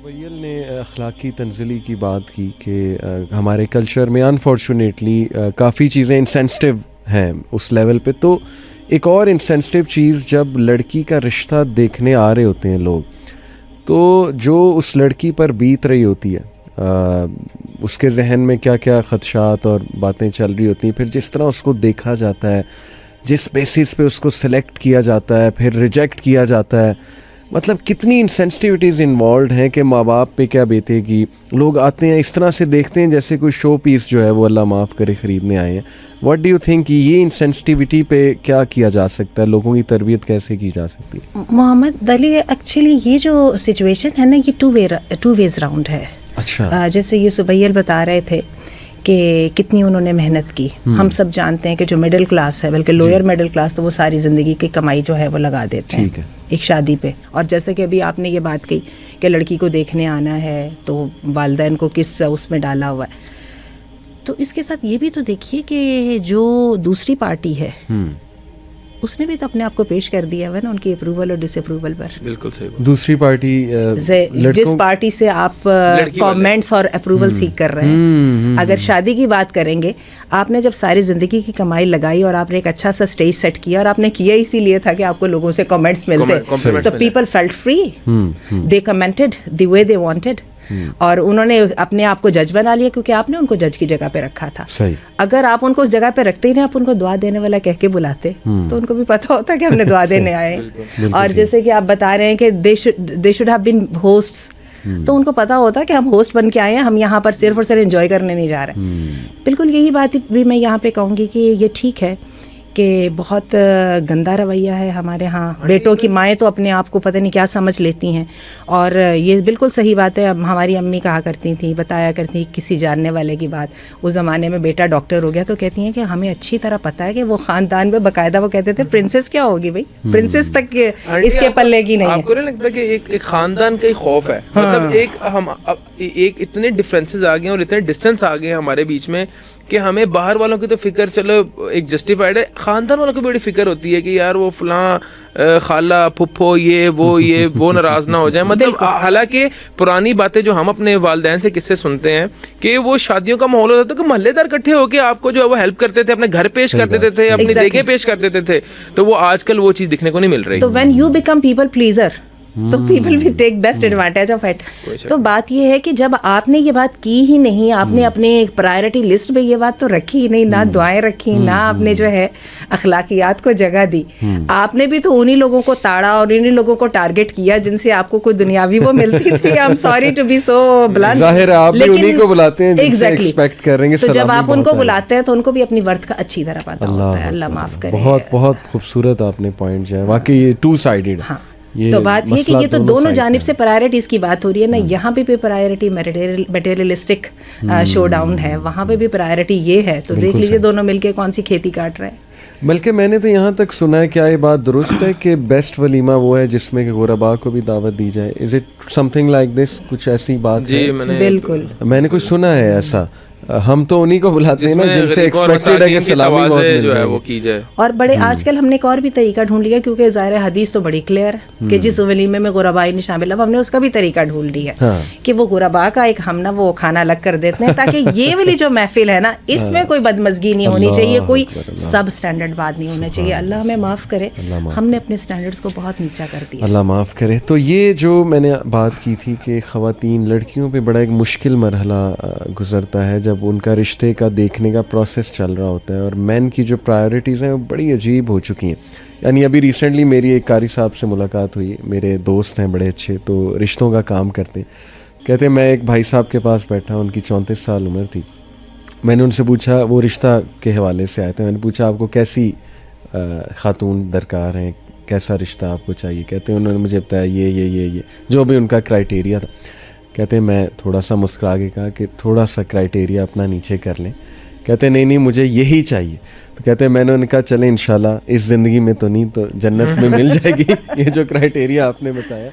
سبیل نے اخلاقی تنزلی کی بات کی کہ ہمارے کلچر میں انفارچونیٹلی کافی چیزیں انسینسٹیو ہیں اس لیول پہ. تو ایک اور انسینسٹیو چیز، جب لڑکی کا رشتہ دیکھنے آ رہے ہوتے ہیں لوگ، تو جو اس لڑکی پر بیت رہی ہوتی ہے، اس کے ذہن میں کیا کیا خدشات اور باتیں چل رہی ہوتی ہیں، پھر جس طرح اس کو دیکھا جاتا ہے، جس بیسس پہ اس کو سلیکٹ کیا جاتا ہے، پھر ریجیکٹ کیا جاتا ہے، مطلب کتنی انسینسٹیوٹیز انوالوڈ ہیں کہ ماں باپ پہ کیا بیتے گی. لوگ آتے ہیں اس طرح سے دیکھتے ہیں جیسے کوئی شو پیس جو ہے وہ اللہ معاف کرے خریدنے آئے ہیں. واٹ ڈو یو تھنک یہ انسینسٹیوٹی پہ کیا کیا جا سکتا ہے، لوگوں کی تربیت کیسے کی جا سکتی ہے؟ محمد علی، ایکچولی یہ جو سچویشن ہے نا، یہ ٹو ویز راؤنڈ ہے. اچھا، جیسے یہ سبیل بتا رہے تھے کہ کتنی انہوں نے محنت کی. ہم سب جانتے ہیں کہ جو مڈل کلاس ہے، بلکہ لوئر مڈل کلاس، تو وہ ساری زندگی کی کمائی جو ہے وہ لگا دیتے ہیں ایک شادی پہ. اور جیسے کہ ابھی آپ نے یہ بات کہی کہ لڑکی کو دیکھنے آنا ہے تو والدین کو کس اس میں ڈالا ہوا ہے. تو اس کے ساتھ یہ بھی تو دیکھیے کہ جو دوسری پارٹی ہے اس نے بھی تو اپنے آپ کو پیش کر دیا ہے نا، ان کی اپروول اور ڈس اپروول پر. بالکل صحیح. دوسری پارٹی جس پارٹی سے آپ کامنٹس اور اپروول سیکھ کر رہے ہیں. اگر شادی کی بات کریں گے، آپ نے جب ساری زندگی کی کمائی لگائی اور آپ نے ایک اچھا سا اسٹیج سیٹ کیا، اور آپ نے کیا اسی لیے تھا کہ آپ کو لوگوں سے کامنٹس ملتے، تو people felt free, they commented the way they wanted, اور انہوں نے اپنے آپ کو جج بنا لیا کیونکہ آپ نے ان کو جج کی جگہ پہ رکھا تھا. اگر آپ ان کو اس جگہ پہ رکھتے ہی نہیں، آپ ان کو دعا دینے والا کہہ کے بلاتے، تو ان کو بھی پتہ ہوتا کہ ہم نے دعا دینے آئے. اور جیسے کہ آپ بتا رہے ہیں کہ they should have been hosts, تو ان کو پتا ہوتا کہ ہم ہوسٹ بن کے آئے ہیں، ہم یہاں پر صرف اور صرف انجوائے کرنے نہیں جا رہے. بالکل یہی بات بھی میں یہاں پہ کہوں گی کہ یہ ٹھیک ہے کہ بہت گندا رویہ ہے ہمارے ہاں. بیٹوں کی مائیں تو اپنے آپ کو پتہ نہیں کیا سمجھ لیتی ہیں، اور یہ بالکل صحیح بات ہے. ہماری امی کہا کرتی تھیں، بتایا کرتی کسی جاننے والے کی بات، اس زمانے میں بیٹا ڈاکٹر ہو گیا تو کہتی ہیں کہ ہمیں اچھی طرح پتہ ہے کہ وہ خاندان میں باقاعدہ وہ کہتے تھے پرنسس کیا ہوگی بھائی، پرنسس تک اس کے پلے کی نہیں ہے. آپ کو نہیں لگتا کہ ایک خاندان کا ہی خوف ہے؟ مطلب ایک اتنے ڈفرینسز آ گئے اور اتنے ڈسٹینس آ گئے ہمارے بیچ میں کہ ہمیں باہر والوں کی تو فکر چلو ایک جسٹیفائڈ ہے، خاندان والوں کی بڑی فکر ہوتی ہے کہ یار وہ فلاں خالہ پھپھو یہ وہ ناراض نہ ہو جائیں. مطلب حالانکہ پرانی باتیں جو ہم اپنے والدین سے قصے سنتے ہیں کہ وہ شادیوں کا ماحول ہوتا تھا کہ محلے دار اکٹھے ہو کے آپ کو جو ہے وہ ہیلپ کرتے تھے، اپنے گھر پیش کر دیتے تھے، اپنی دیگیں پیش کر دیتے تھے. تو وہ آج کل وہ چیز دکھنے کو نہیں مل رہی. تو when you become people pleaser تو people will take best advantage of it. تو بات یہ ہے کہ جب آپ نے یہ بات کی ہی نہیں، آپ نے اپنے پرائرٹی لسٹ میں یہ بات تو رکھی ہی نہیں، نہ دعائیں رکھی، نہ آپ نے جو ہے اخلاقیات کو جگہ دی. آپ نے بھی تو انہی لوگوں کو تاڑا اور انہی لوگوں کو ٹارگٹ کیا جن سے آپ کو کوئی دنیاوی وہ ملتی تھی. I am sorry to be so blunt, ظاہر ہے آپ بھی انہی کو بلاتے ہیں جن سے ایکسپیکٹ کر رہے ہیں. تو جب آپ ان کو بلاتے ہیں تو ان کو بھی اپنی ورتھ کا اچھی طرح پتہ ہوتا ہے. اللہ معاف کرے. بہت بہت خوبصورت آپ نے پوائنٹ جو ہے، واقعی یہ ٹو سائیڈڈ. تو بات یہ کہ یہ تو دونوں جانب سے پرائرٹیز کی بات ہو رہی ہے نا. یہاں پہ بھی پرائرٹی میٹیریلسٹک شو ڈاؤن ہے، وہاں پہ بھی پرائرٹی یہ ہے. تو دیکھ لیجیے دونوں مل کے کون سی کھیتی کاٹ رہے ہیں. بلکہ میں نے تو یہاں تک سنا ہے، کیا یہ بات درست ہے کہ بیسٹ ولیمہ وہ ہے جس میں کہ غرباء کو بھی دعوت دی جائے؟ Is it some thing like this? کچھ ایسی بات ہے؟ بالکل میں نے کچھ سنا ہے ایسا. ہم تو انہی کو بلاتے ہیں نا جن سے ایکسپیکٹڈ ہے کہ سلامی بہت مل جائے وہ کی جائے. اور بڑے آج کل ہم نے ایک اور بھی طریقہ ڈھونڈ لیا، کیونکہ ظاہر حدیث تو بڑی کلیئر ہے کہ جس ولیمے میں غرباء نہیں شامل، اب ہم نے اس کا بھی طریقہ ڈھونڈ لیا کہ وہ غرباء کا ایک ہم نا وہ کھانا الگ کر دیتے ہیں، تاکہ یہ والی جو محفل ہے نا اس میں کوئی بدمزگی نہیں ہونی چاہیے، کوئی سب اسٹینڈرڈ بات نہیں ہونا چاہیے. اللہ ہمیں معاف کرے، ہم نے اپنے اسٹینڈرڈس کو بہت نیچا کر دیا. اللہ معاف کرے. تو یہ جو میں نے بات کی تھی کہ خواتین لڑکیوں پہ بڑا ایک مشکل مرحلہ گزرتا ہے جب ان کا رشتے کا دیکھنے کا پروسیس چل رہا ہوتا ہے، اور مین کی جو پرائیورٹیز ہیں وہ بڑی عجیب ہو چکی ہیں. یعنی ابھی ریسنٹلی میری ایک قاری صاحب سے ملاقات ہوئی، میرے دوست ہیں بڑے اچھے، تو رشتوں کا کام کرتے ہیں. کہتے ہیں میں ایک بھائی صاحب کے پاس بیٹھا، ان کی 34 سال عمر تھی. میں نے ان سے پوچھا، وہ رشتہ کے حوالے سے آئے تھے، میں نے پوچھا آپ کو کیسی خاتون درکار ہیں، کیسا رشتہ آپ کو چاہیے؟ کہتے ہیں انہوں نے مجھے بتایا یہ جو بھی ان کا کرائٹیریا تھا. کہتے ہیں میں تھوڑا سا مسکرا کے کہا کہ تھوڑا سا کرائٹیریا اپنا نیچے کر لیں. کہتے ہیں نہیں مجھے یہی چاہیے. تو کہتے ہیں میں نے ان کا چلیں انشاءاللہ اس زندگی میں تو نہیں تو جنت میں مل جائے گی یہ جو کرائٹیریا آپ نے بتایا.